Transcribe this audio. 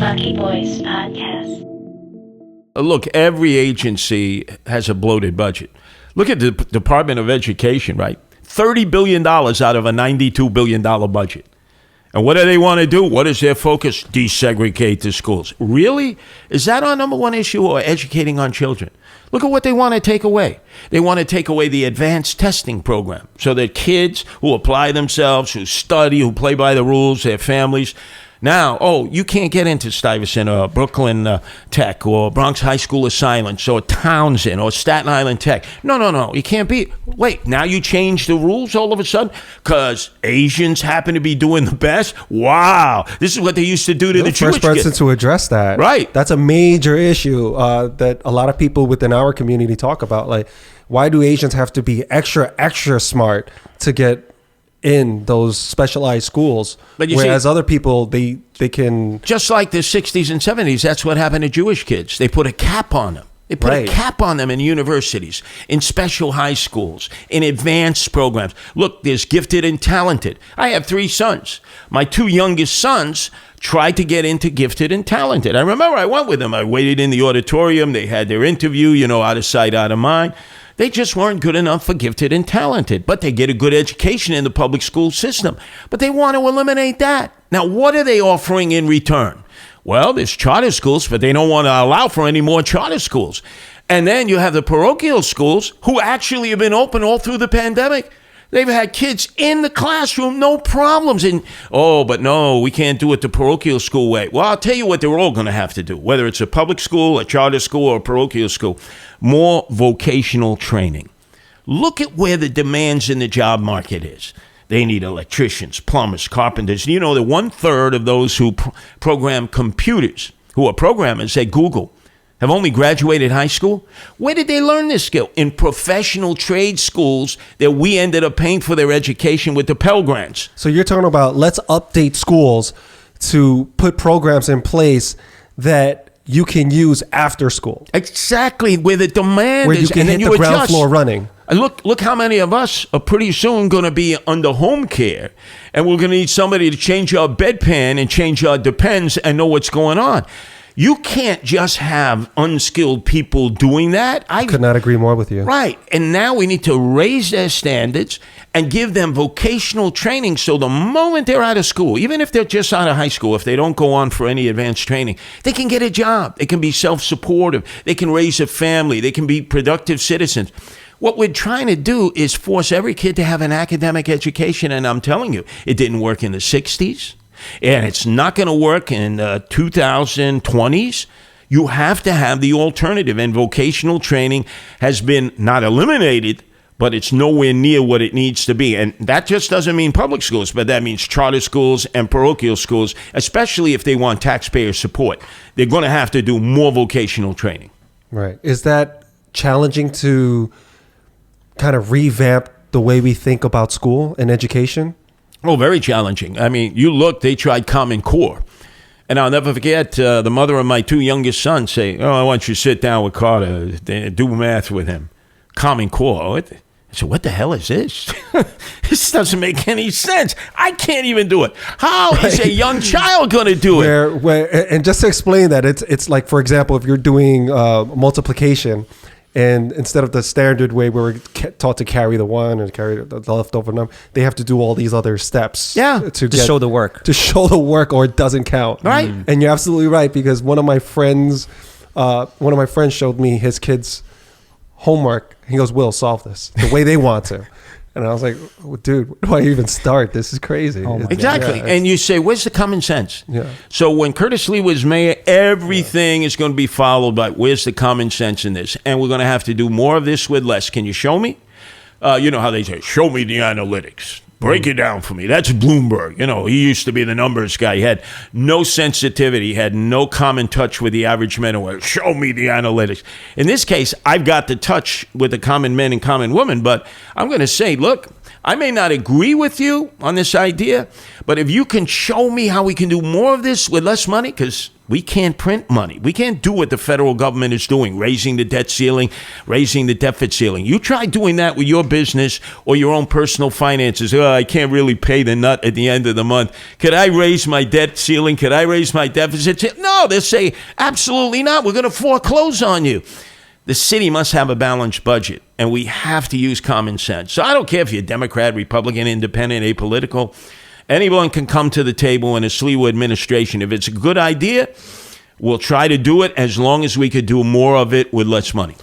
Lucky Boys Podcast. Look, every agency has a bloated budget. Look at the Department of Education, right? $30 billion out of a $92 billion budget. And what do they want to do? What is their focus? Desegregate the schools. Really? Is that our number one issue, or educating on children? Look at what they want to take away. They want to take away the advanced testing program so that kids who apply themselves, who study, who play by the rules, their families, now, you can't get into Stuyvesant or Brooklyn Tech or Bronx High School of Silence or Townsend or Staten Island Tech. No. You can't be. Wait, now you change the rules all of a sudden because Asians happen to be doing the best? Wow. This is what they used to do to the Jewish kids. First person to address that. Right. That's a major issue that a lot of people within our community talk about. Like, why do Asians have to be extra smart to get in those specialized schools, whereas other people, they can... Just like the 60s and 70s, that's what happened to Jewish kids. They put a cap on them. They put a cap on them in universities, in special high schools, in advanced programs. Look, there's gifted and talented. I have 3 sons. My 2 youngest sons tried to get into gifted and talented. I remember I went with them. I waited in the auditorium. They had their interview, out of sight, out of mind. They just weren't good enough for gifted and talented, but they get a good education in the public school system. But they want to eliminate that. Now, what are they offering in return? Well, there's charter schools, but they don't want to allow for any more charter schools. And then you have the parochial schools who actually have been open all through the pandemic. They've had kids in the classroom, no problems. But no, we can't do it the parochial school way. Well, I'll tell you what they're all going to have to do, whether it's a public school, a charter school, or a parochial school. More vocational training. Look at where the demands in the job market is. They need electricians, plumbers, carpenters. You know that 1/3 of those who program computers, who are programmers at Google, have only graduated high school. Where did they learn this skill? In professional trade schools that we ended up paying for their education with the Pell Grants. So you're talking about let's update schools to put programs in place that you can use after school. Exactly, where the demand where is. You can hit the ground floor running. And look how many of us are pretty soon going to be under home care, and we're going to need somebody to change our bedpan and change our Depends and know what's going on. You can't just have unskilled people doing that. I could not agree more with you. Right. And now we need to raise their standards and give them vocational training so the moment they're out of school, even if they're just out of high school, if they don't go on for any advanced training, they can get a job. They can be self-supportive. They can raise a family. They can be productive citizens. What we're trying to do is force every kid to have an academic education. And I'm telling you, it didn't work in the 60s. And it's not going to work in 2020s. You have to have the alternative. And vocational training has been not eliminated, but it's nowhere near what it needs to be. And that just doesn't mean public schools, but that means charter schools and parochial schools, especially if they want taxpayer support. They're going to have to do more vocational training. Right. Is that challenging to kind of revamp the way we think about school and education? Oh, very challenging. I mean, they tried Common Core. And I'll never forget the mother of my 2 youngest sons say, I want you to sit down with Carter, do math with him. Common Core. I said, what the hell is this? This doesn't make any sense. I can't even do it. How is a young child going to do it? And just to explain that, it's like, for example, if you're doing multiplication, and instead of the standard way where we're taught to carry the 1 and carry the leftover number, they have to do all these other steps to show the work. To show the work, or it doesn't count. Right. And you're absolutely right, because one of my friends showed me his kids' homework. He goes, "Will, solve this the way they want to." And I was like, dude, where do I even start? This is crazy. Exactly. And you say, where's the common sense? Yeah. So when Curtis Lee was mayor, everything is going to be followed by where's the common sense in this? And we're going to have to do more of this with less. Can you show me? You know how they say, show me the analytics. Break it down for me. That's Bloomberg. He used to be the numbers guy. He had no sensitivity. He had no common touch with the average man. Show me the analytics. In this case, I've got the touch with the common men and common women, but I'm going to say, look, I may not agree with you on this idea, but if you can show me how we can do more of this with less money, because we can't print money. We can't do what the federal government is doing, raising the debt ceiling, raising the deficit ceiling. You try doing that with your business or your own personal finances. Oh, I can't really pay the nut at the end of the month. Could I raise my debt ceiling? Could I raise my deficit? No, they'll say, absolutely not. We're going to foreclose on you. The city must have a balanced budget, and we have to use common sense. So I don't care if you're Democrat, Republican, independent, apolitical. Anyone can come to the table in a Sliwa administration. If it's a good idea, we'll try to do it as long as we could do more of it with less money.